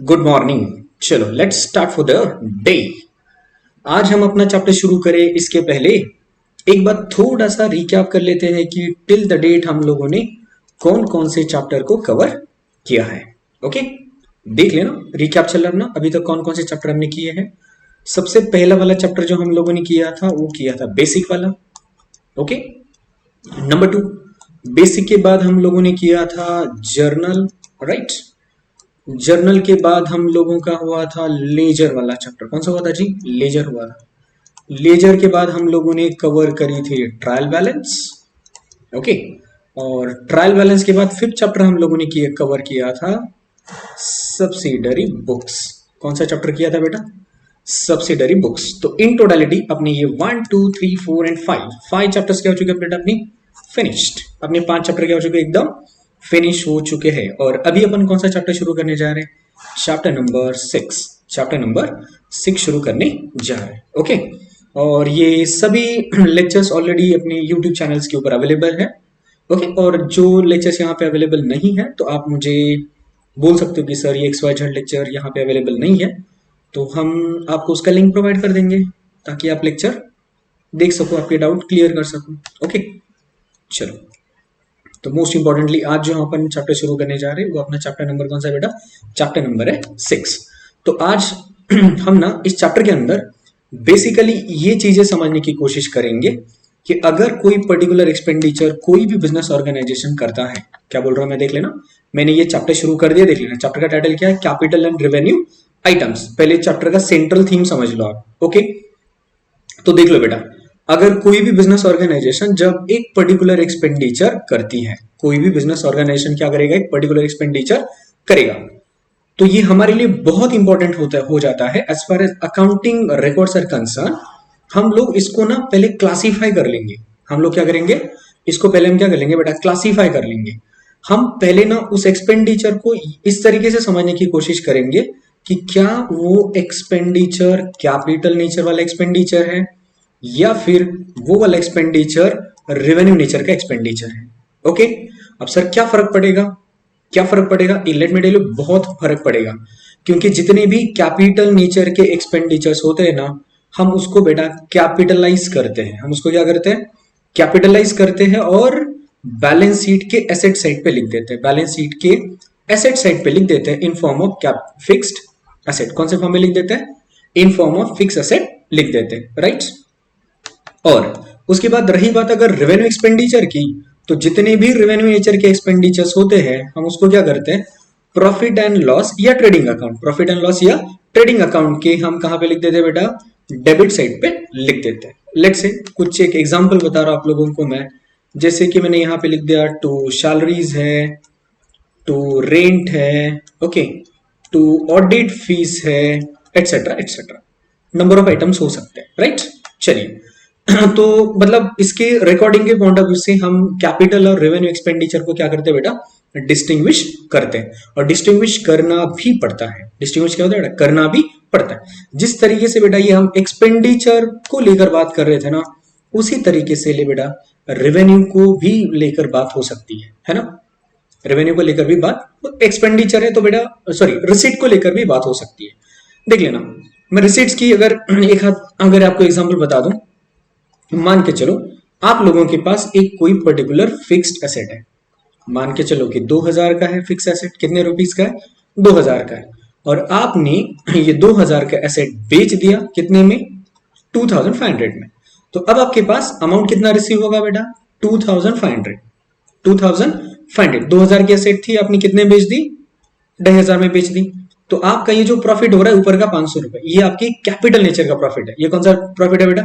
Good morning. चलो let's start for the day. आज हम अपना चैप्टर शुरू करें इसके पहले एक बार थोड़ा सा रिकैप कर लेते हैं कि टिल द डेट हम लोगों ने कौन कौन से चैप्टर को कवर किया है। ओके, देख लेना, रिकैप चल रहा है ना, अभी तक कौन कौन से चैप्टर हमने किए हैं। सबसे पहला वाला चैप्टर जो हम लोगों ने किया था वो किया था बेसिक वाला। ओके, नंबर 2, बेसिक के बाद हम लोगों ने किया था जर्नल, राइट। जर्नल के बाद हम लोगों का हुआ था लेजर वाला चैप्टर। कौन सा हुआ था जी? लेजर हुआ था। लेजर के बाद हम लोगों ने कवर करी थी ट्रायल बैलेंस। ओके, और ट्रायल बैलेंस के बाद फिफ्थ चैप्टर हम लोगों ने किया कवर किया था सब्सिडरी बुक्स। कौन सा चैप्टर किया था बेटा? Subsidiary books. तो इन टोटलिटी अपने ये 1 2 3 4 एंड 5 चैप्टर्स क्या हो चुके हैं बेटा? अपनी फिनिश्ड। अपने 5 चैप्टर क्या हो चुके हैं? एकदम फिनिश हो चुके हैं। और अभी अपन कौन सा चैप्टर शुरू करने जा रहे हैं? Chapter number 6। चैप्टर नंबर 6 शुरू करने जा रहे हैं। ओके, और ये सभी लेक्चर्स ऑलरेडी अपने यूट्यूब चैनल्स के ऊपर अवेलेबल है। ओके, और जो लेक्चर्स यहाँ पे अवेलेबल नहीं है तो आप मुझे बोल सकते हो कि सर ये XYZ लेक्चर यहाँ पे अवेलेबल नहीं है, तो हम आपको उसका लिंक प्रोवाइड कर देंगे ताकि आप लेक्चर देख सको, आपके डाउट क्लियर कर सको। ओके, चलो, तो मोस्ट इंपॉर्टेंटली आज जो अपन चैप्टर शुरू करने जा रहे हैं वो अपना चैप्टर नंबर कौन सा है बेटा? चैप्टर नंबर है 6। तो आज हम ना इस चैप्टर के अंदर बेसिकली ये चीजें समझने की कोशिश करेंगे कि अगर कोई पर्टिकुलर एक्सपेंडिचर कोई भी बिजनेस ऑर्गेनाइजेशन करता है, क्या बोल रहा हूं मैं, देख लेना। मैंने ये चैप्टर शुरू कर दिया, देख लेना। चैप्टर का टाइटल क्या है? Capital and revenue items. पहले चैप्टर का सेंट्रल थीम समझ लो आप। ओके, तो देख लो बेटा, अगर कोई भी बिजनेस ऑर्गेनाइजेशन जब एक पर्टिकुलर एक्सपेंडिचर करती है, कोई भी बिजनेस ऑर्गेनाइजेशन क्या करेगा? एक पर्टिकुलर एक्सपेंडिचर करेगा, तो ये हमारे लिए बहुत इंपॉर्टेंट हो जाता है as far as accounting records are concern. हम लोग इसको ना पहले क्लासीफाई कर लेंगे। हम लोग क्या करेंगे? इसको पहले हम क्या कर लेंगे बेटा? क्लासीफाई कर लेंगे। हम पहले ना उस एक्सपेंडिचर को इस तरीके से समझने की कोशिश करेंगे कि क्या वो एक्सपेंडिचर कैपिटल नेचर वाला एक्सपेंडिचर है या फिर वो वाला एक्सपेंडिचर रेवेन्यू नेचर का एक्सपेंडिचर है। ओके, अब सर क्या फर्क पड़ेगा? क्या फर्क पड़ेगा? लेट मी टेल यू, बहुत फर्क पड़ेगा। क्योंकि जितने भी कैपिटल नेचर के एक्सपेंडिचर्स होते हैं ना, हम उसको बेटा कैपिटलाइज करते हैं। हम उसको क्या करते हैं? कैपिटलाइज करते हैं और बैलेंस शीट के एसेट साइड पे लिख देते हैं। बैलेंस शीट के एसेट साइड पे लिख देते हैं in form of fixed asset. कौन से फॉर्म में लिख देते हैं? In form of fix asset लिख देते हैं, राइट। और उसके बाद रही बात अगर रेवेन्यू एक्सपेंडिचर की, तो जितने भी रेवेन्यू नेचर के एक्सपेंडिचर्स होते हैं हम उसको क्या करते हैं? प्रॉफिट एंड लॉस या trading account, profit and loss या ट्रेडिंग अकाउंट के हम कहां पे लिख देते हैं बेटा? डेबिट साइड पे लिख देते हैं। लेट्स से कुछ एक एग्जांपल बता रहा हूं आप लोगों को मैं, जैसे कि मैंने यहां पे लिख दिया टू सैलरीज है, टू रेंट है, ओके, टू ऑडिट फीस है, etcetera etcetera. Number of items हो सकते हैं, राइट। चलिए, तो मतलब इसके रिकॉर्डिंग के पॉइंट ऑफ व्यू से हम कैपिटल और रेवेन्यू एक्सपेंडिचर को क्या करते हैं बेटा? डिस्टिंग्विश करते हैं। और डिस्टिंग्विश करना भी पड़ता है। डिस्टिंग्विश क्या होता है बेटा? करना भी पड़ता है। जिस तरीके से बेटा ये हम एक्सपेंडिचर को लेकर बात कर रहे थे ना, उसी तरीके से ले बेटा रेवेन्यू को भी लेकर बात हो सकती है ना। रेवेन्यू को लेकर भी बात, एक्सपेंडिचर है तो बेटा सॉरी रिसीट को लेकर भी बात हो सकती है। देख लेना, मैं रिसीट्स की अगर अगर आपको एग्जांपल बता दूं, मान के चलो आप लोगों के पास एक कोई पर्टिकुलर फिक्स्ड एसेट है। मान के चलो कि 2000 का है फिक्स एसेट। कितने रुपीस का है? 2000 का है। और आपने ये 2000 का एसेट बेच दिया कितने में? 2500 में। तो अब आपके पास अमाउंट कितना रिसीव होगा बेटा? 2500। 2500 2000 की एसेट थी, आपने कितने बेच दी? 2500 में बेच दी। तो आपका ये जो प्रॉफिट हो रहा है ऊपर का 500 रुपए, ये आपकी कैपिटल नेचर का प्रॉफिट है। ये कौन सा प्रॉफिट है बेटा?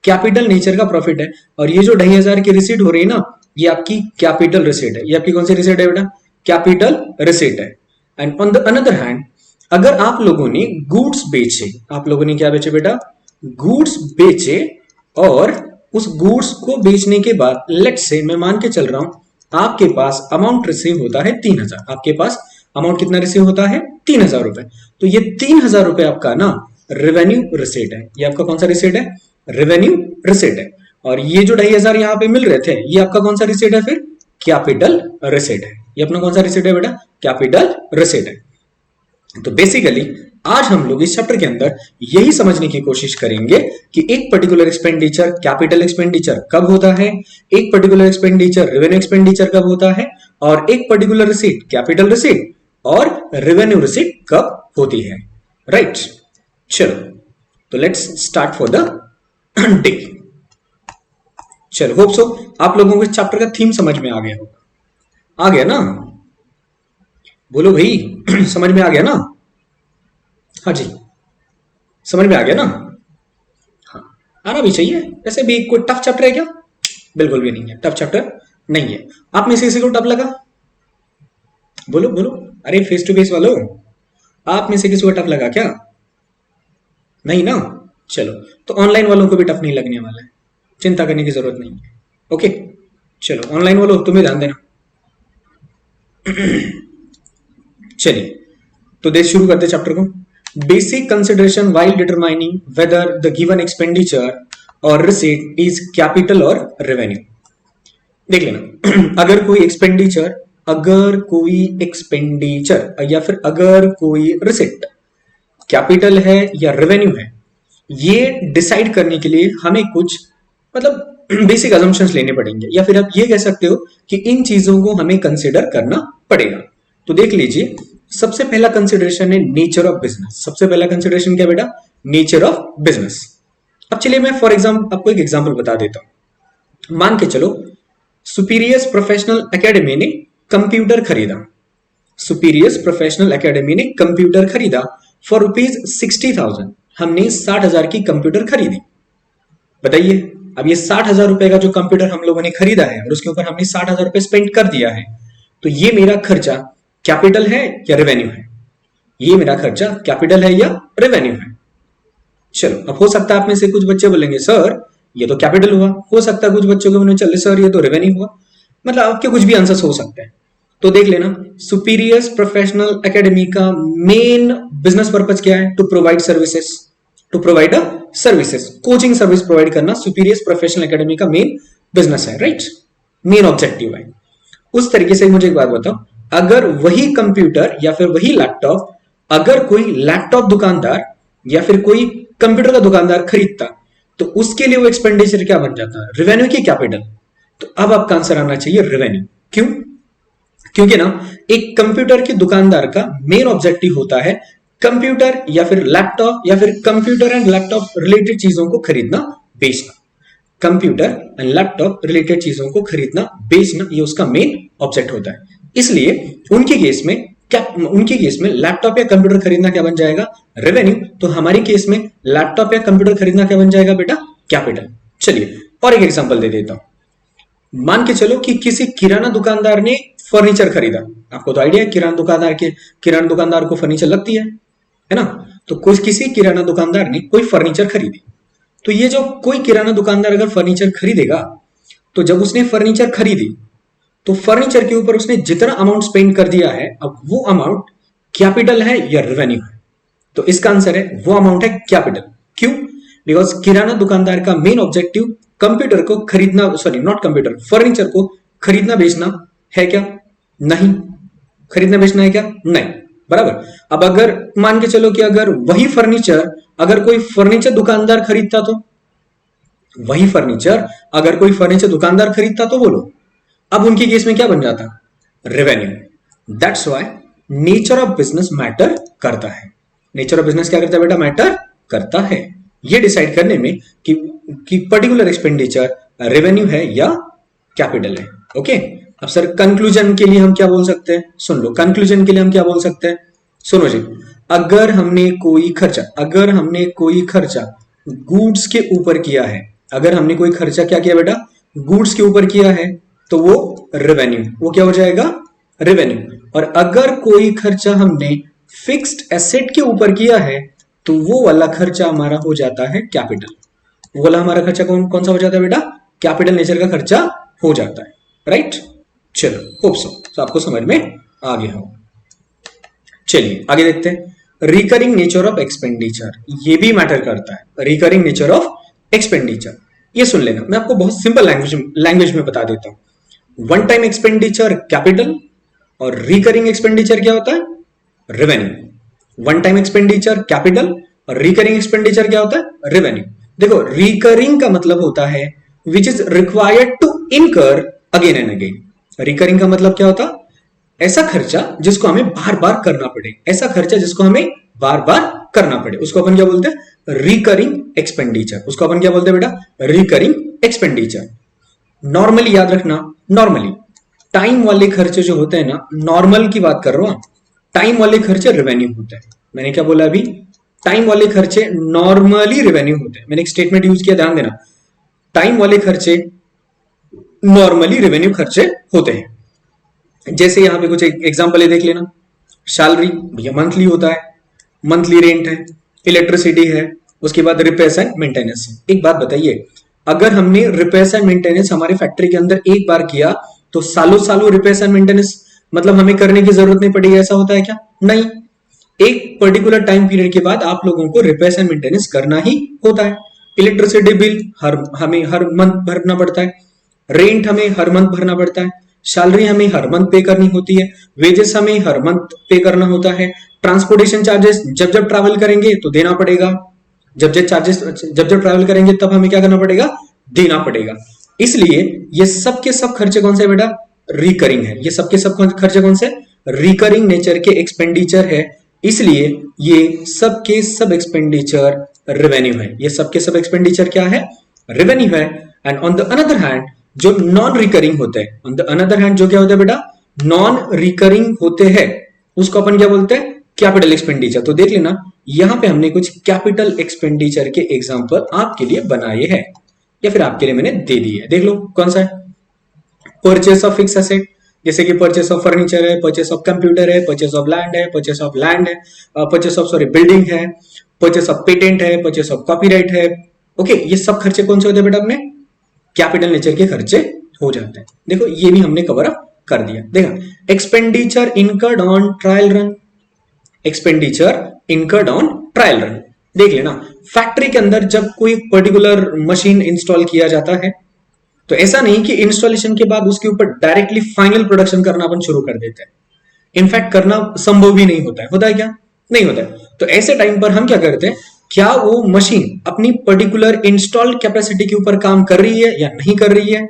कैपिटल नेचर का प्रॉफिट है। और ये जो 2500 की रिसीट हो रही है ना, ये आपकी कैपिटल रिसीट है। ये आपकी कौन सी रिसीट है बेटा? कैपिटल रिसीट है। And on the another hand, अगर आप लोगों ने गुड्स बेचे, आप लोगों ने क्या बेचे बेटा? गुड्स बेचे, और उस गुड्स को बेचने के बाद लेट्स से मैं मान के चल रहा हूं आपके पास अमाउंट रिसीव होता है 3000। आपके पास अमाउंट कितना रिसीव होता है? 3000 रुपए। तो ये 3000 रुपए आपका ना रेवेन्यू रिसीट है। ये आपका कौन सा रिसीट है? रेवेन्यू रिसीट है। और ये जो 2500 यहाँ पे मिल रहे थे, ये आपका कौन सा रिसीट है? फिर कैपिटल रिसीट है। ये अपना कौन सा रिसीट है बेटा? कैपिटल रिसीट है। तो बेसिकली आज हम लोग इस चैप्टर के अंदर यही समझने की कोशिश करेंगे कि एक पर्टिकुलर एक्सपेंडिचर कैपिटल एक्सपेंडिचर कब होता है, एक पर्टिकुलर एक्सपेंडिचर रेवेन्यू एक्सपेंडिचर कब होता है, और एक पर्टिकुलर रिसीट कैपिटल रिसीट और रेवेन्यू रिसीट कब होती है। राइट, चलो तो let's start for the day. चलो होप सो आप लोगों को इस चैप्टर का थीम समझ में आ गया होगा। आ गया ना? बोलो भाई समझ में आ गया ना? हाँ जी, समझ में आ गया ना? हाँ, आना भी चाहिए। वैसे भी कोई टफ चैप्टर है क्या? बिल्कुल भी नहीं है, टफ चैप्टर नहीं है। आप में से किसी को टफ लगा? बोलो बोलो। अरे फेस टू फेस वालों, आप में से किसी को टफ लगा क्या? नहीं ना? चलो तो ऑनलाइन वालों को भी टफ नहीं लगने वाला है, चिंता करने की जरूरत नहीं है। ओके, चलो ऑनलाइन वालों तुम्हें ध्यान देना। चलिए तो देख शुरू करते चैप्टर को। Basic consideration while determining whether the given expenditure और रिसीट इज कैपिटल और रेवेन्यू। देख लेना अगर कोई एक्सपेंडिचर या फिर अगर कोई रिसीट कैपिटल है या रेवेन्यू है, ये डिसाइड करने के लिए हमें कुछ मतलब बेसिक अजम्पशंस लेने पड़ेंगे, या फिर आप ये कह सकते हो कि इन चीजों को हमें कंसिडर करना पड़ेगा। तो देख लीजिए, सबसे पहला कंसिडरेशन है नेचर ऑफ बिजनेस। सबसे पहला कंसिडरेशन क्या बेटा? Nature of business. अब चलिए मैं फॉर एग्जाम्पल आपको एक एग्जाम्पल बता देता हूं। मान के चलो सुपीरियर्स प्रोफेशनल एकेडमी ने कंप्यूटर खरीदा। सुपीरियर्स प्रोफेशनल एकेडमी ने कंप्यूटर खरीदा फॉर ₹60,000। हमने 60,000 की कंप्यूटर खरीदी। बताइए, अब ये 60,000 रुपए का जो कंप्यूटर हम लोगों ने खरीदा है और उसके ऊपर हमने 60,000 रुपए स्पेंड कर दिया है, तो ये मेरा खर्चा कैपिटल है या रेवेन्यू है? ये मेरा खर्चा कैपिटल है या रेवेन्यू है? चलो, अब हो सकता है आप में से कुछ बच्चे बोलेंगे सर ये तो कैपिटल हुआ। हो सकता है कुछ बच्चों के मन में चले सर ये तो रेवेन्यू हुआ। मतलब आपके कुछ भी आंसर्स हो सकते हैं। तो देख लेना, सुपीरियर्स प्रोफेशनल एकेडमी का मेन बिजनेस पर्पज क्या है? To provide services, to provide services, coaching service provide करना सुपीरियर्स प्रोफेशनल एकेडमी का मेन बिजनेस है। राइट, मेन ऑब्जेक्टिव है। उस तरीके से मुझे एक बात बताओ, अगर वही कंप्यूटर या फिर वही लैपटॉप अगर कोई लैपटॉप दुकानदार या फिर कोई कंप्यूटर का दुकानदार खरीदता, तो उसके लिए वो एक्सपेंडिचर क्या बन जाता? रेवेन्यू की कैपिटल? तो अब आपका आंसर आना चाहिए रेवेन्यू। क्यों? क्योंकि ना एक कंप्यूटर के दुकानदार का मेन ऑब्जेक्टिव होता है कंप्यूटर या फिर लैपटॉप या फिर कंप्यूटर एंड लैपटॉप रिलेटेड चीजों को खरीदना बेचना। कंप्यूटर एंड लैपटॉप रिलेटेड चीजों को खरीदना बेचना, ये उसका मेन ऑब्जेक्ट होता है। इसलिए उनके केस में लैपटॉप या कंप्यूटर खरीदना क्या बन जाएगा? रेवेन्यू। तो हमारे केस में लैपटॉप या कंप्यूटर खरीदना क्या बन जाएगा बेटा? कैपिटल। चलिए और एक एग्जांपल दे देता हूं। मान के चलो कि किसी किराना दुकानदार ने फर्नीचर खरीदा। आपको तो आइडिया है किराना दुकानदार को फर्नीचर लगती है ना? तो किसी किराना दुकानदार ने कोई फर्नीचर खरीदी। तो ये जो कोई किराना दुकानदार अगर फर्नीचर खरीदेगा, तो जब उसने फर्नीचर खरीदी तो फर्नीचर के ऊपर उसने जितना अमाउंट स्पेंड कर दिया है, अब वो अमाउंट कैपिटल है या रेवेन्यू है? तो इसका आंसर है वो अमाउंट है कैपिटल। क्यों? बिकॉज किराना दुकानदार का मेन ऑब्जेक्टिव कंप्यूटर को खरीदना, सॉरी नॉट कंप्यूटर, फर्नीचर को खरीदना बेचना है क्या? नहीं। खरीदना बेचना है क्या? नहीं। बराबर। अब अगर मान के चलो कि अगर वही फर्नीचर अगर कोई फर्नीचर दुकानदार खरीदता, तो वही फर्नीचर अगर कोई फर्नीचर दुकानदार खरीदता, तो बोलो अब उनके केस में क्या बन जाता? Revenue. That's why nature of business matter करता है। नेचर ऑफ बिजनेस क्या करता है बेटा? मैटर करता है ये डिसाइड करने में कि पर्टिकुलर एक्सपेंडिचर रेवेन्यू है या कैपिटल है। ओके, अब सर कंक्लूजन के लिए हम क्या बोल सकते हैं? सुन लो, कंक्लूजन के लिए हम क्या बोल सकते हैं? सुनो जी, अगर हमने कोई खर्चा गुड्स के ऊपर किया है, अगर हमने कोई खर्चा क्या किया बेटा? गुड्स के ऊपर किया है, तो वो रेवेन्यू, वो क्या हो जाएगा? रेवेन्यू। और अगर कोई खर्चा हमने फिक्स्ड एसेट के ऊपर किया है, तो वो वाला खर्चा हमारा हो जाता है कैपिटल। वो वाला हमारा खर्चा कौन सा हो जाता है बेटा? कैपिटल नेचर का खर्चा हो जाता है। राइट, चलो होप सो तो आपको समझ में आ गया हो। चलिए आगे देखते हैं। रिकरिंग नेचर ऑफ एक्सपेंडिचर, ये भी मैटर करता है। रिकरिंग नेचर ऑफ एक्सपेंडिचर, ये सुन लेना, मैं आपको बहुत सिंपल लैंग्वेज में बता देता हूं। वन टाइम एक्सपेंडिचर कैपिटल और रिकरिंग एक्सपेंडिचर क्या होता है? Revenue. One time expenditure capital, और रिकरिंग एक्सपेंडिचर क्या होता है? रेवेन्यू। देखो रिकरिंग का मतलब होता है which is required to incur again and again. Recurring का मतलब क्या होता? ऐसा खर्चा जिसको हमें बार बार करना पड़े, ऐसा खर्चा जिसको हमें बार बार करना पड़े, उसको अपन क्या बोलते हैं? Recurring expenditure. उसको अपन क्या बोलते हैं बेटा? Recurring expenditure. नॉर्मली याद रखना, नॉर्मली टाइम वाले खर्चे जो होते हैं ना, नॉर्मल की बात कर रहा हूं, टाइम वाले खर्चे रेवेन्यू होते हैं। मैंने क्या बोला अभी? टाइम वाले खर्चे नॉर्मली रेवेन्यू होते हैं। मैंने एक स्टेटमेंट यूज किया, ध्यान देना। टाइम वाले खर्चे नॉर्मली रेवेन्यू खर्चे होते हैं। जैसे यहां पे कुछ एग्जांपल है, देख लेना। सैलरी भैया मंथली होता है, मंथली रेंट है, इलेक्ट्रिसिटी है, उसके बाद रिपेयर्स एंड मेंटेनेंस है। एक बात बताइए, अगर हमने रिपेयर्स एंड मेंटेनेंस हमारे फैक्ट्री के अंदर एक बार किया तो सालों सालों रिपेयर्स एंड मेंटेनेंस मतलब हमें करने की जरूरत नहीं पड़ेगी, ऐसा होता है क्या? नहीं। एक पर्टिकुलर टाइम पीरियड के बाद आप लोगों को रिपेयर्स एंड मेंटेनेंस करना ही होता है। इलेक्ट्रिसिटी बिल हमें हर मंथ भरना पड़ता है, रेंट हमें हर मंथ भरना पड़ता है, सैलरी हमें हर मंथ पे करनी होती है, वेजेस हमें हर मंथ पे करना होता है, ट्रांसपोर्टेशन चार्जेस जब जब ट्रैवल करेंगे तो देना पड़ेगा, जब जब ट्रैवल करेंगे तब हमें क्या करना पड़ेगा? देना पड़ेगा। इसलिए ये सब के सब खर्चे कौन से बेटा? रिकरिंग है। ये सब के सब खर्चे कौन से? रिकरिंग नेचर के एक्सपेंडिचर है। इसलिए ये सब के सब एक्सपेंडिचर रेवेन्यू है। ये सब के सब एक्सपेंडिचर क्या है? रेवेन्यू है। And on the another hand जो नॉन रिकरिंग होते हैं, ऑन द अनदर हैंड जो क्या होता है बेटा? नॉन रिकरिंग होते हैं, उसको अपन क्या बोलते हैं? Capital expenditure. तो देख लेना, यहां पे हमने कुछ कैपिटल एक्सपेंडिचर के एग्जांपल आपके लिए बनाए हैं, या फिर आपके लिए मैंने दे दिए है। देख लो कौन सा है। परचेस ऑफ फिक्स एसेट, जैसे कि परचेस ऑफ फर्नीचर है, परचेस ऑफ कंप्यूटर है, परचेस ऑफ लैंड है, परचेस ऑफ लैंड है, परचेस ऑफ बिल्डिंग है, परचेस ऑफ पेटेंट है, परचेस ऑफ कॉपीराइट है। ओके, ये सब खर्चे कौन से होते हैं बेटा? अपने कैपिटल नेचर के खर्चे हो जाते हैं। देखो ये भी हमने कवर अप कर दिया। देखा, expenditure incurred on trial run, expenditure incurred on trial run. देख लेना, फैक्ट्री के अंदर जब कोई पर्टिकुलर मशीन इंस्टॉल किया जाता है तो ऐसा नहीं कि इंस्टॉलेशन के बाद उसके ऊपर डायरेक्टली फाइनल प्रोडक्शन करना अपन शुरू कर देते हैं। इनफैक्ट करना संभव भी नहीं होता है। होता है क्या? नहीं होता है। तो ऐसे टाइम पर हम क्या करते हैं, क्या वो मशीन अपनी पर्टिकुलर इंस्टॉल्ड कैपेसिटी के ऊपर काम कर रही है या नहीं कर रही है,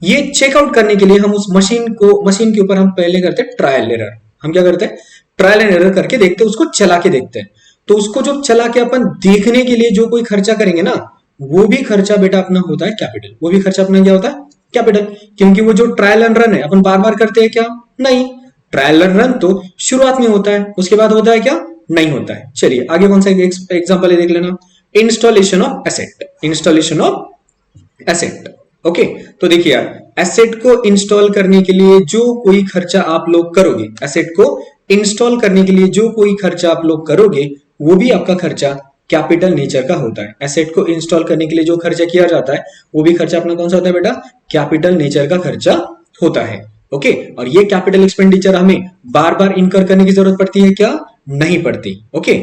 ये चेकआउट करने के लिए हम उस मशीन के ऊपर हम पहले करते हैं ट्रायल एरर। हम क्या करते हैं? ट्रायल एंड एरर करके देखते हैं, उसको चला के देखते हैं। तो उसको जो चला के अपन देखने के लिए जो कोई खर्चा करेंगे ना, वो भी खर्चा बेटा अपना होता है कैपिटल। वो भी खर्चा अपना क्या होता है? कैपिटल। क्योंकि वो जो ट्रायल एंड रन है अपन बार बार करते हैं क्या? नहीं। ट्रायल एंड रन तो शुरुआत में होता है, उसके बाद होता है क्या? नहीं होता है। चलिए आगे कौन सा एग्जांपल है देख लेना। Installation of asset, installation of asset. Okay, तो देखिए यार, एसेट को इंस्टॉल करने के लिए जो कोई खर्चा आप लोग करोगे, एसेट को इंस्टॉल करने के लिए जो कोई खर्चा आप लोग करोगे, वो भी आपका खर्चा कैपिटल नेचर का होता है। एसेट को इंस्टॉल करने के लिए जो खर्चा किया जाता है वो भी खर्चा अपना कौन सा होता है बेटा? कैपिटल नेचर का खर्चा होता है। ओके, और ये कैपिटल एक्सपेंडिचर हमें बार बार इनकर करने की जरूरत पड़ती है क्या? नहीं पड़ती। ओके,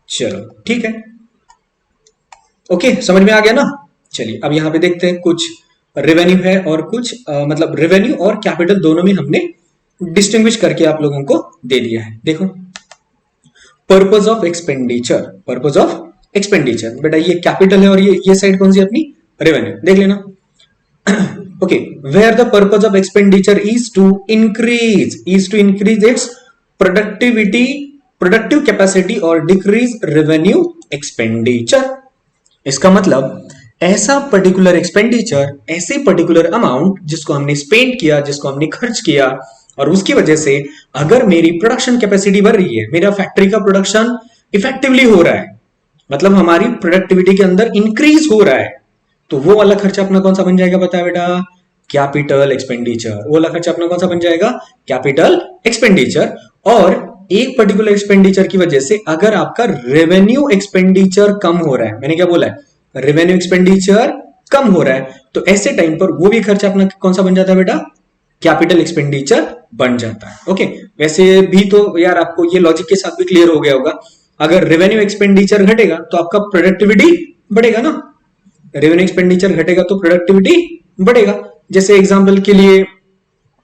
चलो ठीक है। ओके, समझ में आ गया ना? चलिए अब यहां पे देखते हैं, कुछ रेवेन्यू है और कुछ मतलब रेवेन्यू और कैपिटल दोनों में हमने डिस्टिंग्विश करके आप लोगों को दे दिया है। देखो, purpose of expenditure, purpose of expenditure बेटा ये कैपिटल है और ये साइड कौन सी अपनी? रेवेन्यू। देख लेना। Okay, where the purpose of expenditure is to increase its productivity, productive capacity और डिक्रीज रेवेन्यू एक्सपेंडिचर। इसका मतलब ऐसा पर्टिकुलर एक्सपेंडिचर, ऐसे पर्टिकुलर अमाउंट जिसको हमने स्पेंड किया, जिसको हमने खर्च किया, और उसकी वजह से अगर मेरी प्रोडक्शन कैपेसिटी बढ़ रही है, मेरा फैक्ट्री का प्रोडक्शन इफेक्टिवली हो रहा है, मतलब हमारी प्रोडक्टिविटी के अंदर इंक्रीज हो रहा है, तो वो वाला खर्चा अपना कौन सा बन जाएगा बता बेटा? Capital expenditure. वो वाला खर्चा अपना कौन सा बन जाएगा? Capital expenditure. और एक पर्टिकुलर एक्सपेंडिचर की वजह से अगर आपका रेवेन्यू एक्सपेंडिचर कम हो रहा है, मैंने क्या बोला है? रेवेन्यू एक्सपेंडिचर कम हो रहा है, तो ऐसे टाइम पर वो भी खर्चा अपना कौन सा बन जाता है बेटा? कैपिटल एक्सपेंडिचर बन जाता है। ओके, वैसे भी तो यार आपको ये लॉजिक के साथ भी क्लियर हो गया होगा, अगर रेवेन्यू एक्सपेंडिचर घटेगा तो आपका प्रोडक्टिविटी बढ़ेगा ना, रेवेन्यू एक्सपेंडिचर घटेगा तो प्रोडक्टिविटी बढ़ेगा। जैसे एग्जांपल के लिए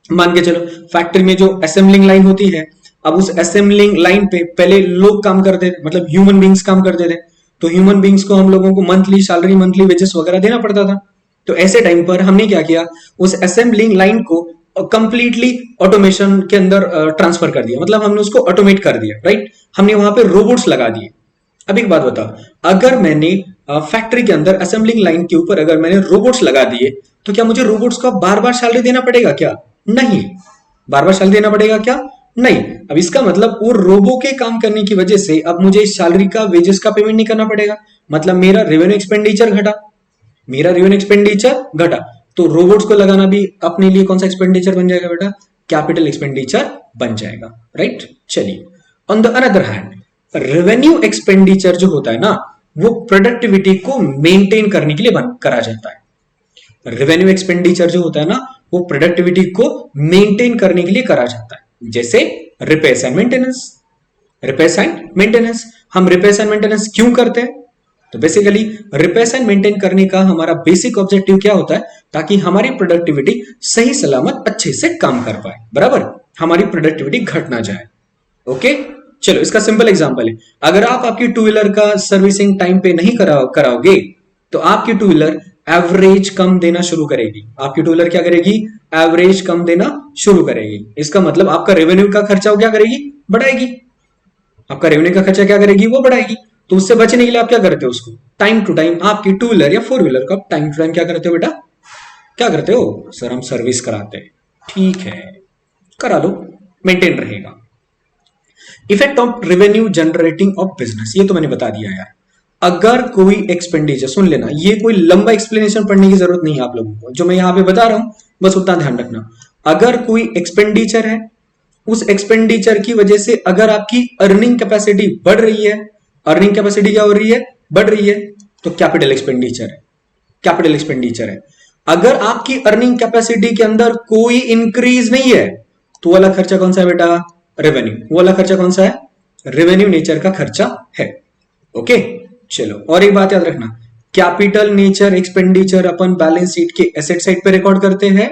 मान के चलो, फैक्ट्री में जो असेंबलिंग लाइन होती है, अब उस असेंबलिंग लाइन पे पहले लोग काम करते थे, मतलब ह्यूमन बींग्स काम करते थे, तो ह्यूमन बींग्स को हम लोगों को मंथली सैलरी, मंथली वेजेस वगैरह देना पड़ता था। तो ऐसे टाइम पर हमने क्या किया, उस असेंबलिंग लाइन को कंप्लीटली ऑटोमेशन के अंदर ट्रांसफर कर दिया, मतलब हमने उसको ऑटोमेट कर दिया, राइट। हमने वहां पे रोबोट्स लगा दिए। अब एक बात बताओ, अगर मैंने फैक्ट्री के अंदर असेंबलिंग लाइन के ऊपर अगर मैंने रोबोट्स लगा दिए, तो क्या मुझे रोबोट्स को बार बार सैलरी देना पड़ेगा क्या? नहीं। बार बार सैलरी देना पड़ेगा क्या? नहीं। अब इसका मतलब वो रोबो के काम करने की वजह से अब मुझे सैलरी का, वेजेस का पेमेंट नहीं करना पड़ेगा, मतलब मेरा रेवेन्यू एक्सपेंडिचर घटा, मेरा रेवेन्यू एक्सपेंडिचर घटा। तो रोबोट्स को लगाना भी अपने लिए कौन सा एक्सपेंडिचर बन जाएगा बेटा? कैपिटल एक्सपेंडिचर बन जाएगा, राइट। चलिए, on the another hand revenue expenditure जो होता है ना, वो प्रोडक्टिविटी को मेंटेन करने के लिए करा जाता है। रेवेन्यू एक्सपेंडिचर जो होता है ना, वो प्रोडक्टिविटी को मेंटेन करने के लिए करा जाता है, जैसे repairs and maintenance. Repairs and maintenance, हम रिपेयर्स एंड मेंटेनेंस क्यों करते हैं? तो बेसिकली रिपेयर्स एंड मेंटेन करने का हमारा बेसिक ऑब्जेक्टिव क्या होता है? ताकि हमारी प्रोडक्टिविटी सही सलामत अच्छे से काम कर पाए, बराबर, हमारी प्रोडक्टिविटी घट ना जाए। ओके, चलो इसका सिंपल एग्जांपल है, अगर आप आपकी टू व्हीलर का सर्विसिंग टाइम पे नहीं कराओगे, तो आपकी टू व्हीलर एवरेज कम देना शुरू करेगी। आपकी टू व्हीलर क्या करेगी? एवरेज कम देना शुरू करेगी। इसका मतलब आपका रेवेन्यू का खर्चा क्या करेगी? बढ़ाएगी। आपका रेवेन्यू का खर्चा क्या करेगी? वो बढ़ाएगी। तो उससे बचने के लिए आप क्या करते हो? उसको टाइम टू टाइम आपकी टू व्हीलर या फोर व्हीलर को टाइम टू टाइम क्या करते हो बेटा? क्या करते हो? सर हम सर्विस कराते हैं। ठीक है, करा लो, मेंटेन रहेगा। Effect of revenue generating of business, ये तो मैंने बता दिया यार। अगर कोई एक्सपेंडिचर, सुन लेना, ये कोई लंबा एक्सप्लेनेशन पढ़ने की जरूरत नहीं है आप लोगों को, जो मैं यहां पे बता रहा हूं बस उतना ध्यान रखना। अगर कोई एक्सपेंडिचर है, उस एक्सपेंडिचर की वजह से अगर आपकी अर्निंग कैपेसिटी बढ़ रही है, अर्निंग कैपेसिटी क्या हो रही है? बढ़ रही है, तो कैपिटल एक्सपेंडिचर है, कैपिटल एक्सपेंडिचर है। अगर आपकी अर्निंग कैपेसिटी के अंदर कोई इंक्रीज नहीं है, तो वाला खर्चा कौन सा है बेटा? रेवेन्यू। वो वाला खर्चा कौन सा है? रेवेन्यू नेचर का खर्चा है। ओके, चलो और एक बात याद रखना, कैपिटल नेचर एक्सपेंडिचर अपन बैलेंस शीट के एसेट साइड पे रिकॉर्ड करते हैं,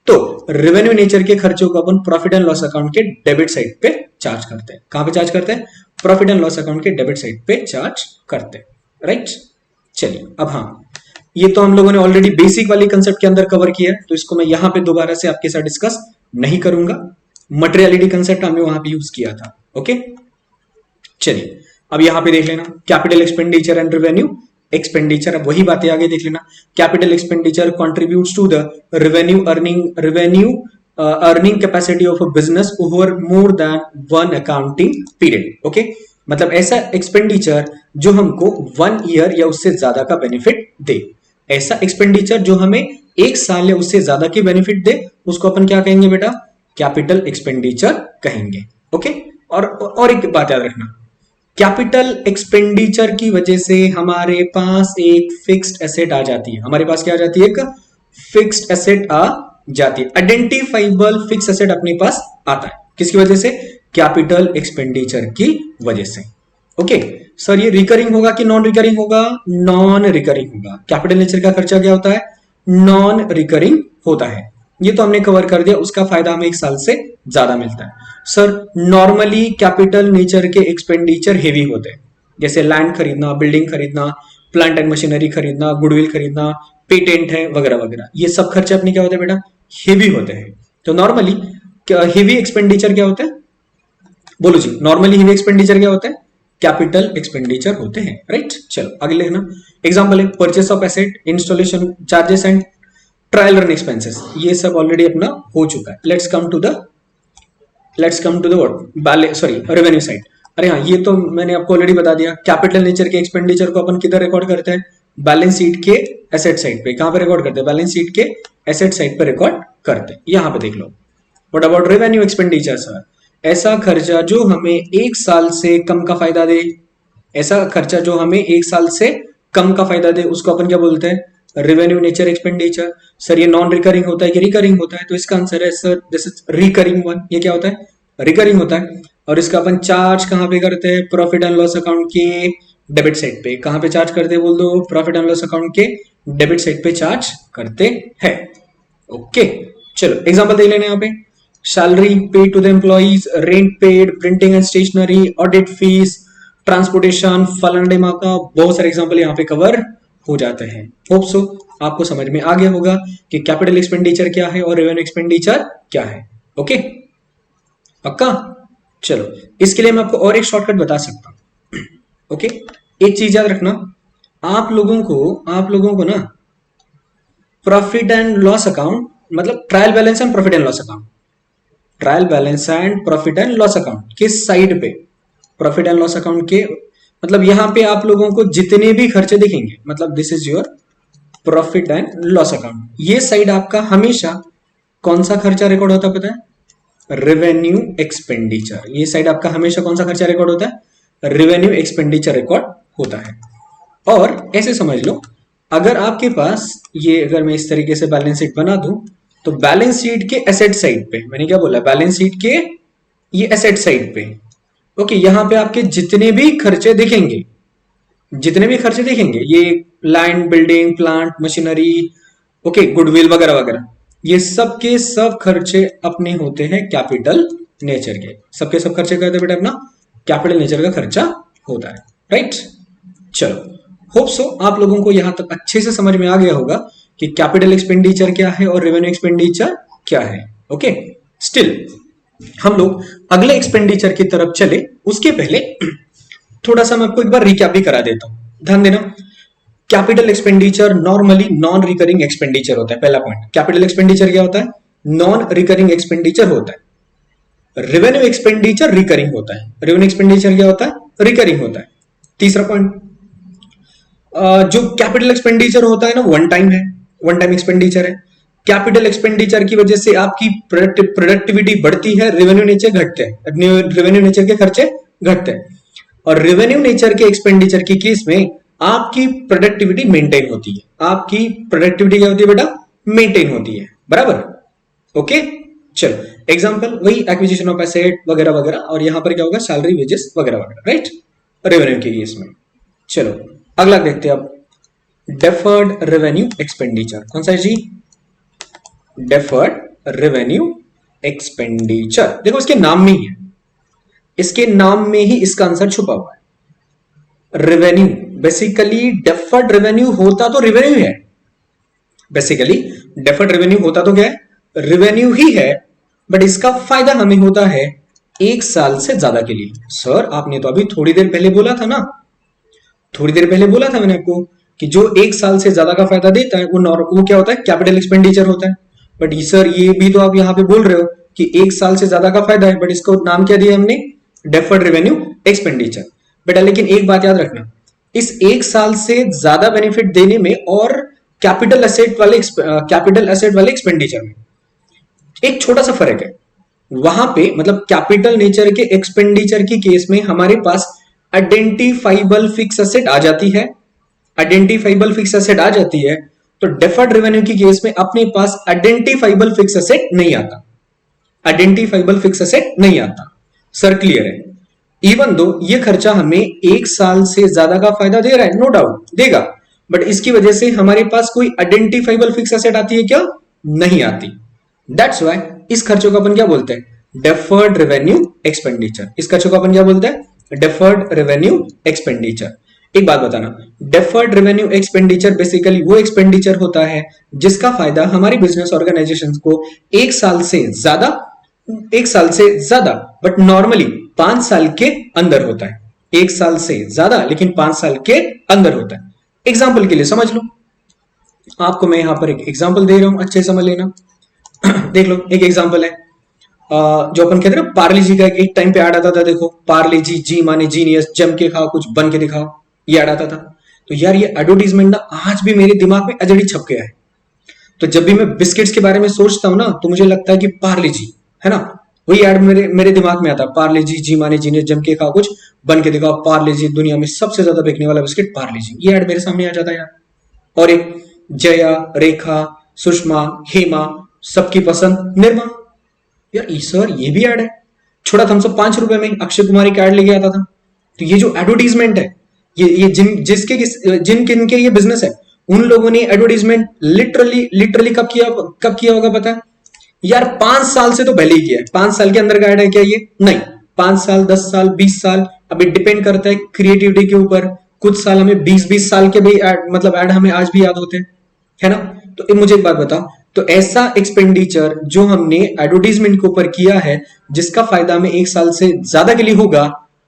तो रेवेन्यू नेचर के खर्चों को अपन प्रॉफिट एंड लॉस अकाउंट के डेबिट साइड पे चार्ज करते हैं। कहां पे चार्ज करते हैं? प्रॉफिट एंड लॉस अकाउंट के डेबिट साइड पे चार्ज करते हैं, राइट। चलिए, अब हाँ, ये तो हम लोगों ने ऑलरेडी बेसिक वाली कंसेप्ट के अंदर कवर किया है, तो इसको मैं यहां पे दोबारा से आपके साथ डिस्कस नहीं करूंगा। मटेरियलिटी कंसेप्ट हमने वहां पे यूज किया था। ओके, चलिए अब यहां पे देख लेना, capital expenditure and revenue expenditure, अब वही बातें आगे देख लेना। Capital expenditure contributes to the revenue earning capacity of a business over more than one accounting period. Okay, मतलब ऐसा एक्सपेंडिचर जो हमको 1 ईयर या उससे ज्यादा का बेनिफिट दे, ऐसा एक्सपेंडिचर जो हमें 1 साल या उससे ज्यादा की बेनिफिट दे, उसको अपन क्या कहेंगे बेटा? कैपिटल एक्सपेंडिचर कहेंगे। ओके, और एक बात याद रखना, कैपिटल एक्सपेंडिचर की वजह से हमारे पास एक फिक्स्ड एसेट आ जाती है। हमारे पास क्या आ जाती है? एक फिक्स्ड एसेट आ जाती है, आइडेंटिफाइबल फिक्स एसेट अपने पास आता है। किसकी वजह से? कैपिटल एक्सपेंडिचर की वजह से। ओके, सर ये रिकरिंग होगा कि नॉन रिकरिंग होगा? नॉन रिकरिंग होगा। कैपिटल नेचर का खर्चा क्या होता है? नॉन रिकरिंग होता है। ये तो हमने कवर कर दिया, उसका फायदा हमें 1 साल से ज्यादा मिलता है। सर नॉर्मली कैपिटल नेचर के एक्सपेंडिचर हेवी होते हैं, जैसे लैंड खरीदना, बिल्डिंग खरीदना, प्लांट एंड मशीनरी खरीदना, गुडविल खरीदना, पेटेंट है वगैरह वगैरह, ये सब खर्चे अपने क्या होते हैं बेटा? हेवी होते हैं। तो नॉर्मली हेवी एक्सपेंडिचर क्या होता है? बोलो जी, नॉर्मली हेवी एक्सपेंडिचर क्या होता है? कैपिटल एक्सपेंडिचर होते हैं, राइट। चलो आगे लिखना, एग्जांपल है purchase of asset, installation charges and trial run expenses, ये सब ऑलरेडी अपना हो चुका है। Let's come to the what, sorry, revenue side. अरे हाँ, ये तो मैंने आपको ऑलरेडी बता दिया, कैपिटल नेचर के एक्सपेंडिचर को अपन किधर रिकॉर्ड करते हैं? बैलेंस शीट के एसेट साइड पे। कहां पे रिकॉर्ड करते हैं? बैलेंस शीट के एसेट साइड पे रिकॉर्ड करते हैं। यहां पे देख लो, what about revenue expenditure sir? ऐसा खर्चा जो हमें 1 साल से कम का फायदा दे, ऐसा खर्चा जो हमें 1 साल से कम का फायदा दे, उसको अपन क्या बोलते हैं? Revenue nature expenditure. सर ये नॉन रिकरिंग होता है कि रिकरिंग होता है? तो इसका आंसर है sir this is recurring one. ये क्या होता है? रिकरिंग होता है। और इसका अपन चार्ज कहां पे करते हैं? प्रॉफिट एंड लॉस अकाउंट के डेबिट साइड पे। कहां पे चार्ज करते हैं बोल दो? प्रॉफिट एंड लॉस अकाउंट के डेबिट साइड पे चार्ज करते हैं। ओके, चलो एग्जांपल देख लेना यहाँ पे। Salary pay to the employees, rent paid, printing and stationery, audit fees, transportation, फलन का बहुत सारे एग्जांपल यहाँ पे कवर हो जाते हैं। होप सो आपको समझ में आ गया होगा कि कैपिटल एक्सपेंडिचर क्या है और रेवेन्यू एक्सपेंडिचर क्या है। ओके, पक्का? चलो, इसके लिए मैं आपको और एक शॉर्टकट बता सकता हूं। ओके, एक चीज याद रखना, आप लोगों को ना प्रॉफिट एंड लॉस अकाउंट, मतलब trial balance and profit and loss account, trial balance and profit and loss account के साइड पे, प्रॉफिट एंड लॉस अकाउंट के मतलब यहां पे आप लोगों को जितने भी खर्चे दिखेंगे, मतलब this is your profit and loss account, ये साइड आपका हमेशा कौन सा खर्चा रिकॉर्ड होता है पता है? Revenue expenditure. ये साइड आपका हमेशा कौन सा खर्चा रिकॉर्ड होता है? रेवेन्यू एक्सपेंडिचर रिकॉर्ड होता है। और ऐसे समझ लो, अगर आपके पास ये, अगर मैं इस तरीके से बैलेंस शीट बना दूं, तो बैलेंस शीट के एसेट साइड पे, मैंने क्या बोला, बैलेंस शीट के ये एसेट साइड पे, ओके, यहां पे आपके जितने भी खर्चे दिखेंगे, ये land, building, plant, machinery, okay, goodwill वगैरह वगैरह, ये सब के सब खर्चे अपने होते हैं कैपिटल नेचर के। सबके सब खर्चे क्या होते हैं बेटा? अपना कैपिटल नेचर का खर्चा होता है, राइट? चलो, होप सो आप लोगों को यहां तक अच्छे से समझ में आ गया होगा कि कैपिटल एक्सपेंडिचर क्या है और रेवेन्यू एक्सपेंडिचर क्या है। ओके, स्टिल हम लोग अगले एक्सपेंडिचर की तरफ चले, उसके पहले थोड़ा सा मैं आपको एक बार रिकैप भी करा देता हूं, ध्यान देना। Capital expenditure normally non recurring expenditure होता है। पहला पॉइंट, कैपिटल एक्सपेंडिचर क्या होता है? नॉन रिकरिंग एक्सपेंडिचर होता है। रेवेन्यू एक्सपेंडिचर रिकरिंग होता है। रेवेन्यू एक्सपेंडिचर क्या होता है? रिकरिंग होता है। तीसरा पॉइंट, जो कैपिटल एक्सपेंडिचर होता है ना, वन टाइम है, वन टाइम एक्सपेंडिचर है। कैपिटल एक्सपेंडिचर की वजह से आपकी प्रोडक्टिविटी बढ़ती है, रेवेन्यू नेचर घटते हैं, रेवेन्यू नेचर के खर्चे घटते हैं। और रेवेन्यू नेचर के एक्सपेंडिचर की केस में आपकी प्रोडक्टिविटी मेंटेन होती है। आपकी प्रोडक्टिविटी क्या होती है बेटा? मेंटेन होती है, बराबर? ओके, चलो, एग्जांपल वही एक्विजिशन ऑफ एसेट वगैरह वगैरह, और यहां पर क्या होगा? सैलरी, वेजेस वगैरह वगैरह, राइट? रेवेन्यू के केस में। चलो, अगला देखते हैं अब, डेफर्ड रेवेन्यू एक्सपेंडिचर। कौन सा है जी? Deferred revenue expenditure. देखो, इसके नाम में ही है, इसके नाम में ही इसका आंसर छुपा हुआ है। रेवेन्यू, बेसिकली डेफर्ड रेवेन्यू होता तो रेवेन्यू है, बेसिकली डेफर्ड रेवेन्यू होता तो क्या है? रेवेन्यू ही है, बट इसका फायदा हमें होता है 1 साल से ज्यादा के लिए। सर, आपने तो अभी थोड़ी देर पहले बोला था ना, थोड़ी देर पहले बोला था मैंने आपको कि जो 1 साल से ज्यादा का फायदा देता है वो क्या होता है? कैपिटल एक्सपेंडिचर होता है। बट सर, ये भी तो आप यहाँ पे बोल रहे हो कि 1 साल से ज्यादा का फायदा है, बट इसको नाम क्या दिया हमने? Deferred revenue expenditure. बेटा लेकिन एक बात याद रखना, इस 1 साल से ज्यादा बेनिफिट देने में और कैपिटल एसेट वाले एक्सपेंडिचर में एक छोटा सा फर्क है। वहां पे मतलब कैपिटल नेचर के एक्सपेंडिचर की केस में हमारे पास आइडेंटिफाइबल फिक्स एसेट आ जाती है, आइडेंटिफाइबल फिक्स एसेट आ जाती है। तो डेफर्ड रेवेन्यू की केस में अपने पास आइडेंटिफाइबल फिक्स एसेट नहीं आता, आइडेंटिफाइबल फिक्स एसेट नहीं आता। सर क्लियर है? इवन दो ये खर्चा हमें 1 साल से ज्यादा का फायदा दे रहा है, नो डाउट देगा, बट इसकी वजह से हमारे पास कोई आइडेंटिफाइबल फिक्स एसेट आती है क्या? नहीं आती। दैट्स व्हाई इस खर्चों को अपन क्या बोलते हैं? Deferred revenue expenditure. इस खर्चों को अपन क्या बोलते हैं? Deferred revenue expenditure. एक बात बताना, डेफर्ड रेवेन्यू एक्सपेंडिचर बेसिकली वो एक्सपेंडिचर होता है जिसका फायदा हमारी बिजनेस ऑर्गेनाइजेशंस को 1 साल से ज्यादा, 1 साल से ज्यादा बट नॉर्मली 5 साल के अंदर होता है। 1 साल से ज्यादा लेकिन 5 साल के अंदर होता है। एग्जाम्पल के लिए समझ लो, आपको मैं यहां पर एक एग्जाम्पल दे रहा हूं, अच्छे समझ लेना। देख लो, एक एग्जाम्पल है, जो अपन कहते हैं ना, पार्ले जी का एक टाइम पे ऐड आता था, देखो, पार्ले जी, जी माने जीनियस, जम के खाओ कुछ बन के दिखाओ, ये ऐड आता था। तो यार ये एडवर्टीजमेंट ना आज भी मेरे दिमाग में अजड़ी छप गया है। तो जब भी मैं बिस्किट्स के बारे में सोचता हूं ना, तो मुझे लगता है कि पार्ले जी है ना, वही ऐड मेरे दिमाग में आता है, पार्ले जी, जी माने जीनियस, जम के खाओ कुछ बन के दिखाओ, पार्ले जी दुनिया में सबसे ज्यादा बिकने वाला बिस्किट पार्ले जी, ये ऐड मेरे सामने आ जाता है यार। और एक जया, रेखा, सुषमा, हेमा, सबकी पसंद निरमा, यार सर ये भी ऐड है। छोटा थम्सअप 5 रुपए में अक्षय कुमार का ऐड लेके आता था। तो ये जो एडवर्टीजमेंट है, ये जिन किन के ये बिजनेस है, उन लोगों ने एडवर्टीजमेंट लिटरली कब किया होगा पता है? यार 5 साल से तो पहले ही किया है, 5 साल के अंदर का ऐड है क्या ये? नहीं। 5 साल, 10 साल, 20 साल, अभी डिपेंड करता है क्रिएटिविटी के ऊपर। कुछ साल हमें 20-20 साल के भी ऐड, मतलब ऐड हमें आज भी याद होते हैं, है ना? तो मुझे एक बात बताओ, तो ऐसा एक्सपेंडिचर जो हमने एडवर्टीजमेंट के ऊपर किया है जिसका फायदा हमें 1 साल से ज्यादा के लिए होगा,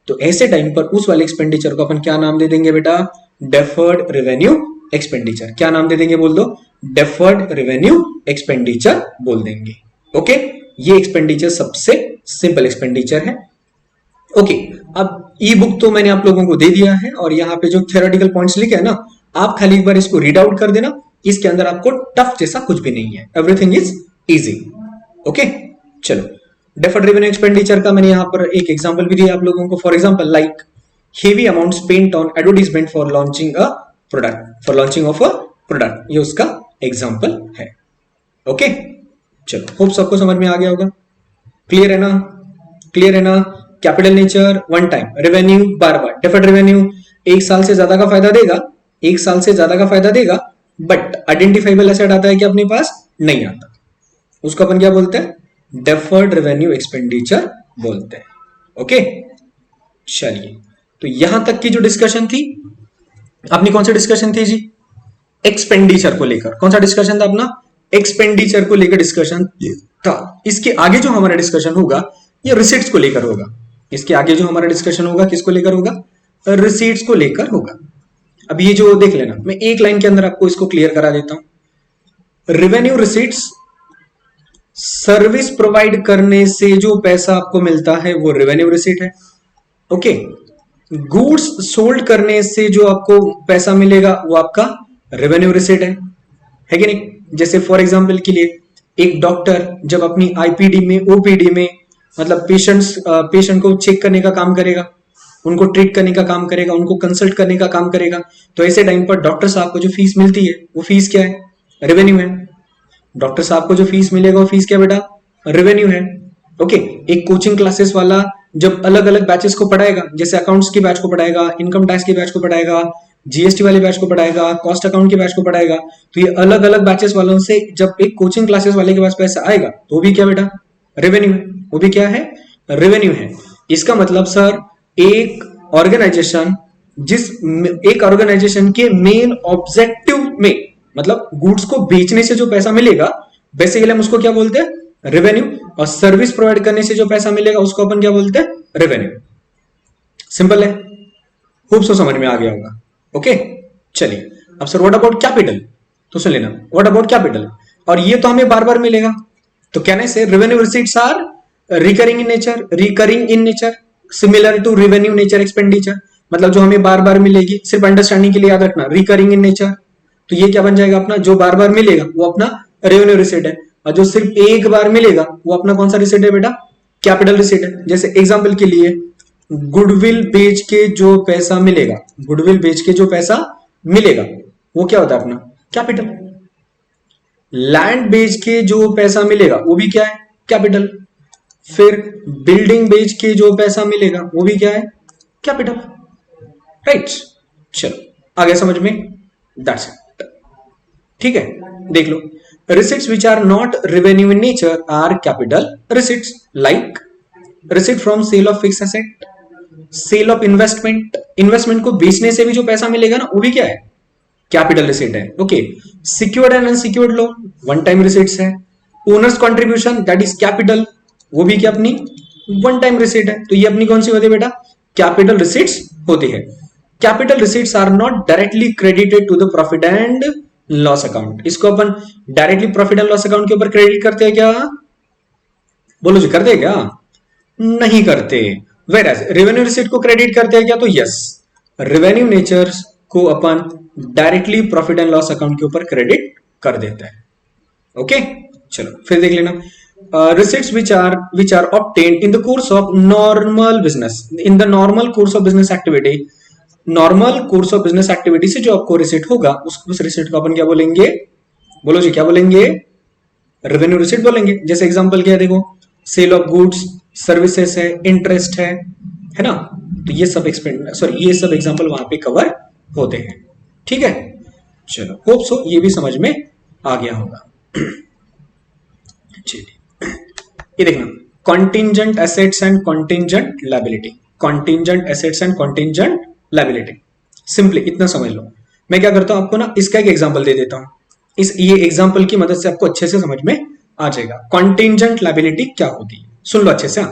तो ऐसे टाइम पर उस वाले एक्सपेंडिचर को अपन क्या नाम दे देंगे बेटा? Deferred revenue expenditure. क्या नाम दे देंगे बोल दो? डेफर्ड रेवेन्यू एक्सपेंडिचर बोल देंगे। ओके, ये एक्सपेंडिचर सबसे सिंपल एक्सपेंडिचर है। ओके, अब ई बुक तो मैंने आप लोगों को दे दिया है और यहाँ पे जो थ्योरेटिकल पॉइंट्स लिखे हैं ना, आप खाली एक बार इसको रीड आउट कर देना। इसके अंदर आपको टफ जैसा कुछ भी नहीं है, एवरीथिंग इज इजी। ओके, चलो, डेफर्ड रेवेन्यू एक्सपेंडिचर का मैंने यहाँ पर एक एग्जांपल भी दिया आप लोगों को। For example like heavy amount spent on advertisement for launching a product, for launching of a product, ये उसका एग्जांपल है। ओके, चलो, होप सबको समझ में आ गया होगा। क्लियर है ना? क्लियर है ना? Capital nature one time, revenue बार बार, डेफर्ड रेवेन्यू 1 साल से ज्यादा का फायदा देगा, 1 साल से ज्यादा का फायदा देगा, बट आइडेंटिफाइबल एसेट आता है कि अपने पास नहीं आता, उसको अपन क्या बोलते हैं? डेफर्ड रेवेन्यू एक्सपेंडिचर बोलते हैं। ओके, चलिए, तो यहां तक की जो डिस्कशन थी अपनी, कौन सी डिस्कशन थी जी? एक्सपेंडिचर को लेकर। कौन सा डिस्कशन था अपना? एक्सपेंडिचर को लेकर डिस्कशन था। इसके आगे जो हमारा डिस्कशन होगा ये रिसीट्स को लेकर होगा। इसके आगे जो हमारा डिस्कशन होगा किसको लेकर होगा? रिसीट्स को लेकर होगा। अब ये जो देख लेना, मैं एक लाइन के अंदर आपको इसको क्लियर करा देता हूं। रेवेन्यू रिसीट्स, सर्विस प्रोवाइड करने से जो पैसा आपको मिलता है वो रेवेन्यू रिसीट है। ओके, गुड्स सोल्ड करने से जो आपको पैसा मिलेगा वो आपका रेवेन्यू रिसीट है कि नहीं? जैसे फॉर एग्जांपल के लिए एक डॉक्टर जब अपनी आईपीडी में, ओपीडी में, मतलब पेशेंट को चेक करने का काम करेगा, उनको ट्रीट करने का काम करेगा, उनको कंसल्ट करने का काम करेगा, तो ऐसे टाइम पर डॉक्टर साहब को जो फीस मिलती है वो फीस क्या है? रेवेन्यू है। डॉक्टर साहब को जो फीस मिलेगा वो फीस क्या बेटा? रेवेन्यू है। ओके, एक कोचिंग क्लासेस वाला जब अलग अलग बैचेस को पढ़ाएगा, जैसे अकाउंट्स की बैच को पढ़ाएगा, इनकम टैक्स की बैच को पढ़ाएगा, जीएसटी वाले बैच को पढ़ाएगा, कॉस्ट अकाउंट के बैच को पढ़ाएगा, तो ये अलग अलग बैचेस वालों से जब एक कोचिंग क्लासेस वाले के पास पैसा आएगा तो भी क्या बेटा? रेवेन्यू है। वो भी क्या है? रेवेन्यू है। इसका मतलब सर एक ऑर्गेनाइजेशन एक ऑर्गेनाइजेशन के मेन ऑब्जेक्टिव में, मतलब गुड्स को बेचने से जो पैसा मिलेगा बेसिकली हम उसको क्या बोलते हैं? रेवेन्यू। और सर्विस प्रोवाइड करने से जो पैसा मिलेगा उसको अपन क्या बोलते हैं? रेवेन्यू। सिंपल है, खूब सो समझ में आ गया होगा। ओके, चलिए, अब सर व्हाट अबाउट कैपिटल? तो सुन लेना, व्हाट अबाउट कैपिटल? और ये तो हमें बार बार मिलेगा, तो कहने से revenue receipts are recurring in nature, similar to revenue nature expenditure. मतलब जो हमें बार बार मिलेगी, सिर्फ अंडरस्टैंडिंग के लिए याद रखना, रिकरिंग इन नेचर, तो ये क्या बन जाएगा अपना? जो बार बार मिलेगा वो अपना रेवेन्यू रिसीट है, और जो सिर्फ एक बार मिलेगा वो अपना कौन सा रिसीट है बेटा? कैपिटल रिसीट है। जैसे एग्जांपल के लिए गुडविल बेच के जो पैसा मिलेगा, गुडविल बेच के जो पैसा मिलेगा वो क्या होता है अपना? कैपिटल। लैंड बेच के जो पैसा मिलेगा वो भी क्या है? कैपिटल। फिर बिल्डिंग बेच के जो पैसा मिलेगा वो भी क्या है? कैपिटल। राइट, चलो आ गया समझ में? That's it. ठीक है, देख लो, receipts which are not revenue in nature are capital receipts, like receipt from sale of fixed asset, sale of investment, investment को बेचने से भी जो पैसा मिलेगा ना वो भी क्या है? कैपिटल रिसीट है। Okay, secured and unsecured loan one time receipts है। Owners contribution that is capital, वो भी क्या अपनी? वन टाइम रिसीट है। तो ये अपनी कौन सी होती है बेटा? कैपिटल रिसीट्स होती है। Capital receipts are not directly credited to the profit and loss account. इसको अपन directly profit and loss account के ऊपर क्रेडिट करते हैं क्या? बोलो जी, करते हैं क्या? नहीं करते। वेयर रेवेन्यू रिसीट को क्रेडिट करते हैं क्या? तो यस, रेवेन्यू नेचर को अपन directly profit and loss account के ऊपर क्रेडिट कर देते हैं। ओके, चलो फिर देख लेना, receipts which are obtained in the course of normal business, in the normal course of business activity, normal course of business activity से जो आपको रिसीट होगा उस रिसीट को अपन क्या बोलेंगे? बोलो जी, क्या बोलेंगे? रेवेन्यू रिसीट बोलेंगे। जैसे एग्जांपल क्या है, देखो, सेल ऑफ गुड्स, सर्विसेज है, इंटरेस्ट है ना? तो ये सब ये सब एग्जांपल वहां पे कवर होते हैं। ठीक है, चलो होप सो ये भी समझ में आ गया होगा। चलिए, ये देखना, contingent assets and contingent liability, contingent assets and contingent liability, simply इतना समझ लो। मैं क्या करता हूं, आपको ना इसका एक एग्जांपल दे देता हूं, ये एग्जांपल की मदद से आपको अच्छे से समझ में आ जाएगा कॉन्टिंजेंट लायबिलिटी क्या होती है। सुन लो अच्छे से।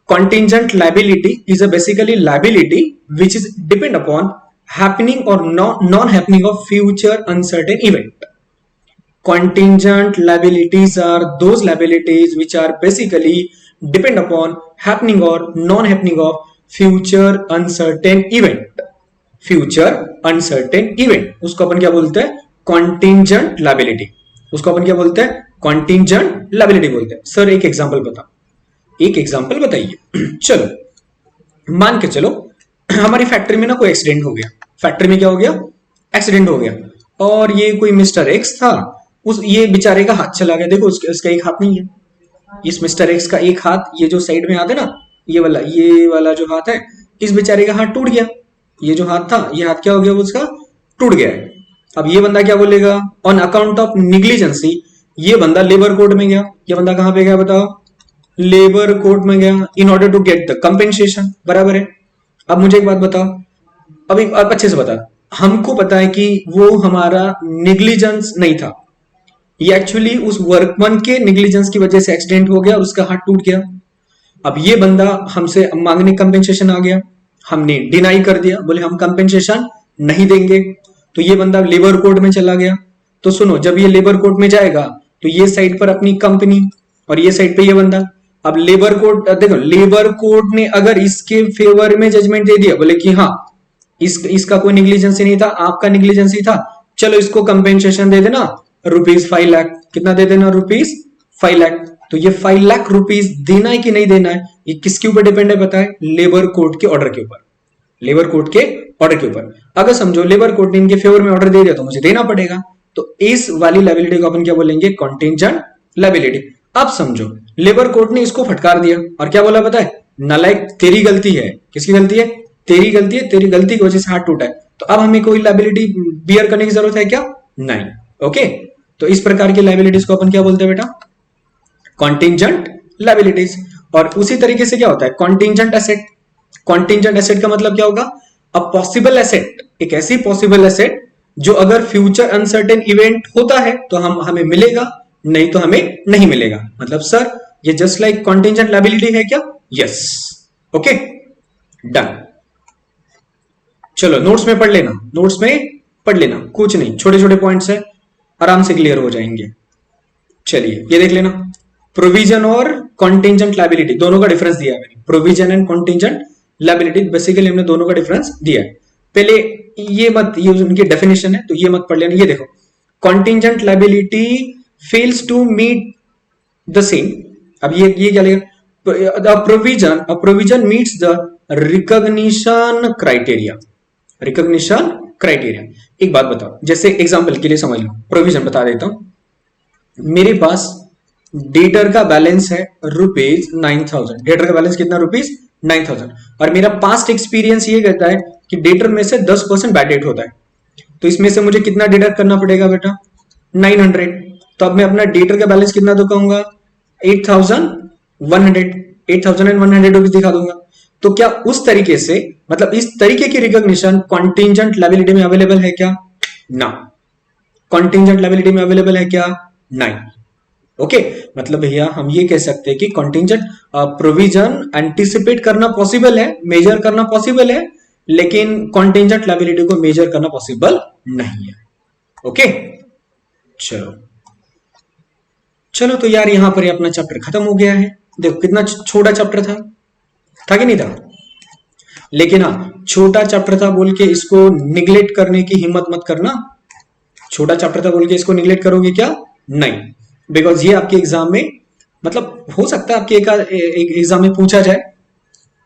Contingent liability is a basically liability which is depend upon happening or non-happening of future uncertain event. Contingent liabilities are those liabilities which are basically depend upon happening or non-happening of future uncertain event. Future uncertain event उसको अपन क्या बोलते हैं, contingent liability, उसको अपन क्या बोलते हैं, contingent liability बोलते हैं। सर एक एग्जांपल बता, एक एग्जांपल बताइए। चलो मान के चलो हमारी फैक्ट्री में ना कोई एक्सीडेंट हो गया, फैक्ट्री में क्या हो गया, एक्सीडेंट हो गया, और ये कोई मिस्टर एक्स था, उस ये बेचारे का हाथ चला गया। देखो उसका एक हाथ नहीं है, इस मिस्टर एक्स का एक हाथ, ये जो साइड में हाथ है ना, ये वाला जो हाथ है, इस बेचारे का हाथ टूट गया। ये जो हाथ था, ये हाथ क्या हो गया, उसका टूट गया है। अब ये बंदा क्या बोलेगा, ऑन अकाउंट ऑफ निग्लिजेंसी ये बंदा लेबर कोर्ट में गया। ये बंदा कहां पे गया बताओ, लेबर कोर्ट में गया, in order to get the compensation, बराबर है। अब मुझे एक बात बताओ, अब अच्छे से बता, हमको पता है कि वो हमारा निग्लिजेंस नहीं था, ये एक्चुअली उस वर्कमैन के निग्लिजेंस की वजह से एक्सीडेंट हो गया और उसका हाथ टूट गया। अब ये बंदा हमसे मांगने कंपेंसेशन आ गया, हमने डिनाई कर दिया, बोले हम कंपेंसेशन नहीं देंगे, तो ये बंदा लेबर कोर्ट में चला गया। तो सुनो, जब ये लेबर कोर्ट में जाएगा तो ये साइड पर अपनी कंपनी और ये साइड पे ये बंदा। अब लेबर कोर्ट, देखो लेबर कोर्ट ने अगर इसके फेवर में जजमेंट दे दिया, बोले कि हाँ इसका कोई निग्लिजेंसी नहीं था, आपका निग्लिजेंसी था, चलो इसको कंपेंसेशन दे देना ₹5 लाख। कितना दे देना, ₹5 लाख। तो ये 5 लाख रुपीस देना है कि नहीं देना है, ये किसके ऊपर डिपेंड है पता है, लेबर कोर्ट के ऑर्डर के ऊपर, लेबर कोर्ट के ऑर्डर के ऊपर। अगर समझो लेबर कोर्ट ने इनके फेवर में ऑर्डर दे दिया तो मुझे देना पड़ेगा, तो इस वाली लायबिलिटी को अपन क्या बोलेंगे, कॉन्टिंजेंट लायबिलिटी। अब समझो लेबर कोर्ट ने इसको फटकार दिया और क्या बोला पता है, नालायक तेरी गलती है। किसकी गलती है, तेरी गलती है, तेरी गलती की वजह से हाथ टूटा है, तो अब हमें कोई लायबिलिटी बियर करने की जरूरत है क्या, नहीं। ओके, तो इस प्रकार की लायबिलिटीज को अपन क्या बोलते हैं बेटा, कॉन्टिंजेंट लायबिलिटीज। और उसी तरीके से क्या होता है, कॉन्टिंजेंट एसेट। कॉन्टिंजेंट एसेट का मतलब क्या होगा, अ पॉसिबल एसेट, एक ऐसी पॉसिबल एसेट जो अगर फ्यूचर अनसर्टेन इवेंट होता है तो हमें मिलेगा, नहीं तो हमें नहीं मिलेगा। मतलब सर ये जस्ट लाइक कॉन्टिंजेंट लायबिलिटी है क्या, यस। Okay done. चलो नोट्स में पढ़ लेना, नोट्स में पढ़ लेना, कुछ नहीं, छोटे छोटे पॉइंट्स है, आराम से क्लियर हो जाएंगे। चलिए ये देख लेना, प्रोविजन और कॉन्टिंजेंट लायबिलिटी दोनों का डिफरेंस दिया है मैंने, provision and contingent liability basically हमने दोनों का डिफरेंस दिया है। पहले ये मत, ये उनकी डेफिनेशन है तो ये मत पढ़ लेना। ये देखो, contingent liability fails to meet the same. अब ये क्या लेगा, provision meets the recognition criteria, recognition criteria. एक बात बताओ, जैसे एग्जांपल के लिए समझ लो, प्रोविजन बता देता हूं। मेरे पास डेटर का बैलेंस है ₹9,000, डेटर का बैलेंस कितना, ₹9,000, और मेरा पास्ट एक्सपीरियंस ये कहता है कि डेटर में से 10% बैड डेट होता है, तो इसमें से मुझे कितना डिडक्ट करना पड़ेगा बेटा, 900। तो अब मैं अपना डेटर का बैलेंस कितना दिखाऊंगा, 8,100 रुपीज दिखा दूंगा। तो क्या उस तरीके से, मतलब इस तरीके की रिकॉग्निशन कॉन्टिंजेंट लायबिलिटी में अवेलेबल है क्या, ना। कॉन्टिंजेंट लायबिलिटी में अवेलेबल है क्या, नहीं। ओके, मतलब भैया हम ये कह सकते हैं कि कॉन्टिंजेंट प्रोविजन एंटिसिपेट करना पॉसिबल है, मेजर करना पॉसिबल है, लेकिन कॉन्टिंजेंट लायबिलिटी को मेजर करना पॉसिबल नहीं है। ओके चलो चलो, तो यार यहां पर अपना चैप्टर खत्म हो गया है। देखो कितना छोटा चैप्टर था कि नहीं था, लेकिन हाँ छोटा चैप्टर था बोल के इसको निगलेक्ट करने की हिम्मत मत करना। छोटा चैप्टर था बोल के इसको निगलेक्ट करोगे क्या, नहीं, बिकॉज ये आपके एग्जाम में, मतलब हो सकता है आपके एक एग्जाम में पूछा जाए,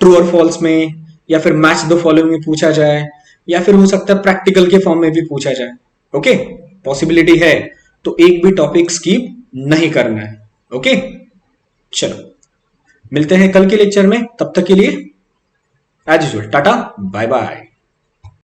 ट्रू और फॉल्स में, या फिर मैच द फॉलोइंग में पूछा जाए, या फिर हो सकता है प्रैक्टिकल के फॉर्म में भी पूछा जाए। ओके, पॉसिबिलिटी है, तो एक भी टॉपिक स्किप नहीं करना है। ओके चलो मिलते हैं कल के लेक्चर में, तब तक के लिए as usual tata bye bye.